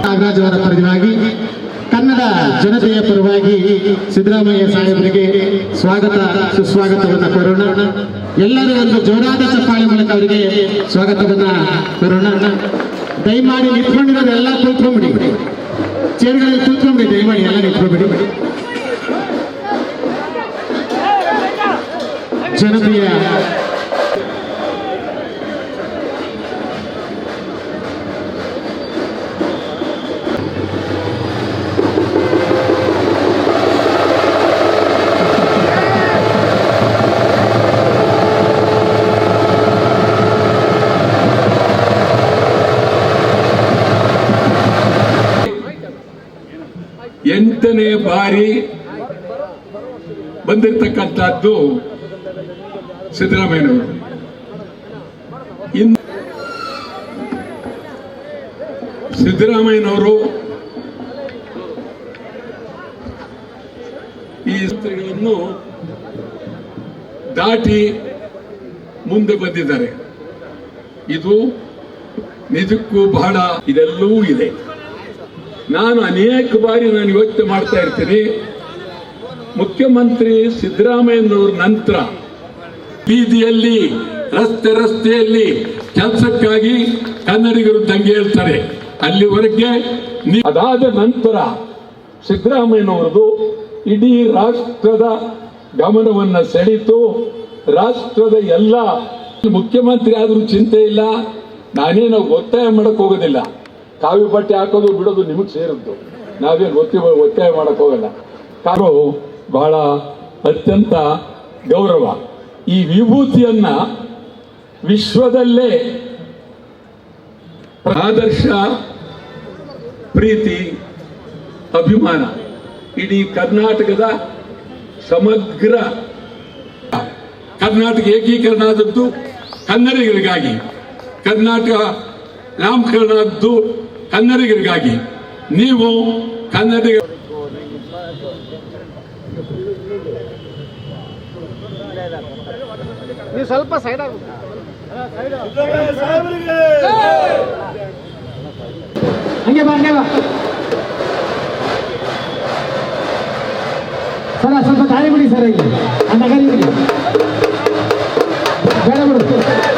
ನಾಗರಾಜ್ ಅವರ ಪರವಾಗಿ ಕನ್ನಡ ಜನತೆಯ ಪರವಾಗಿ ಸಿದ್ದರಾಮಯ್ಯ ಸಾಹೇಬರಿಗೆ ಸ್ವಾಗತ ಸುಸ್ವಾಗತವನ್ನು ಕೋರೋಣ. ಎಲ್ಲರೂ ಒಂದು ಜೋರಾದ ಚಪ್ಪಾಳೆ ಮೂಲಕ ಅವರಿಗೆ ಸ್ವಾಗತವನ್ನ ಕೋರೋಣ. ದಯಮಾಡಿ ನಿಂತ್ಕೊಂಡಿರೋದು ಎಲ್ಲ ಕೂತ್ಕೊಂಡ್ಬಿಡಿ, ಚೇರ್ಗಳಲ್ಲಿ ಕೂತ್ಕೊಂಡ್ಬಿಡಿ, ದಯಮಾಡಿ ಎಲ್ಲ ನಿಂತ್ಕೊಂಡ್ಬಿಡಿ. ಜನತೆಯ ಎಂಟನೇ ಬಾರಿ ಬಂದಿರತಕ್ಕಂಥದ್ದು ಸಿದ್ದರಾಮಯ್ಯನವರು. ಇನ್ನು ಸಿದ್ದರಾಮಯ್ಯನವರು ಈ ಸ್ತ್ರೀಗಳನ್ನು ದಾಟಿ ಮುಂದೆ ಬಂದಿದ್ದಾರೆ. ಇದು ನಿಜಕ್ಕೂ ಬಹಳ ಇದೆಲ್ಲವೂ ಇದೆ. ನಾನು ಅನೇಕ ಬಾರಿ ಯೋಚನೆ ಮಾಡ್ತಾ ಇರ್ತೀನಿ, ಮುಖ್ಯಮಂತ್ರಿ ಸಿದ್ದರಾಮಯ್ಯನವ್ರ ನಂತರ ಬೀದಿಯಲ್ಲಿ ರಸ್ತೆಯಲ್ಲಿ ಕೆಲಸಕ್ಕಾಗಿ ಕನ್ನಡಿಗರು ದಂಗೆ ಹೇಳ್ತಾರೆ. ಅಲ್ಲಿವರೆಗೆ ಅದಾದ ನಂತರ ಸಿದ್ದರಾಮಯ್ಯನವರದು ಇಡೀ ರಾಷ್ಟ್ರದ ಗಮನವನ್ನು ಸೆಳೀತು. ರಾಷ್ಟ್ರದ ಎಲ್ಲ ಮುಖ್ಯಮಂತ್ರಿ ಆದರೂ ಚಿಂತೆ ಇಲ್ಲ, ನಾನೇನು ಒತ್ತಾಯ ಮಾಡಕ್ ಹೋಗೋದಿಲ್ಲ. ಕಾವಿ ಬಟ್ಟೆ ಹಾಕೋದು ಬಿಡೋದು ನಿಮಗೆ ಸೇರಿದ್ದು, ನಾವೇನು ಒತ್ತಾಯ ಮಾಡಕ್ ಹೋಗಲ್ಲ. ಕಾರು ಬಹಳ ಅತ್ಯಂತ ಗೌರವ. ಈ ವಿಭೂತಿಯನ್ನ ವಿಶ್ವದಲ್ಲೇ ಆದರ್ಶ, ಪ್ರೀತಿ, ಅಭಿಮಾನ ಇಡೀ ಕರ್ನಾಟಕದ ಸಮಗ್ರ ಕರ್ನಾಟಕ ಏಕೀಕರಣ ಆದದ್ದು ಕನ್ನಡಿಗರಿಗಾಗಿ, ಕರ್ನಾಟಕ ನಾಮಕರಣ ಆದದ್ದು ಕನ್ನಡಿಗರಿಗಾಗಿ. ನೀವು ಕನ್ನಡಿಗ ನೀವು ಸ್ವಲ್ಪ ಸೈಡ್ ಹಂಗೆ ಬಾ ಸರ, ಸ್ವಲ್ಪ ದಾರಿ ಬಿಡಿ ಸರ್, ಇಲ್ಲಿ ಆ ನಗರಿ ಬೇಡ ಬಿಡು.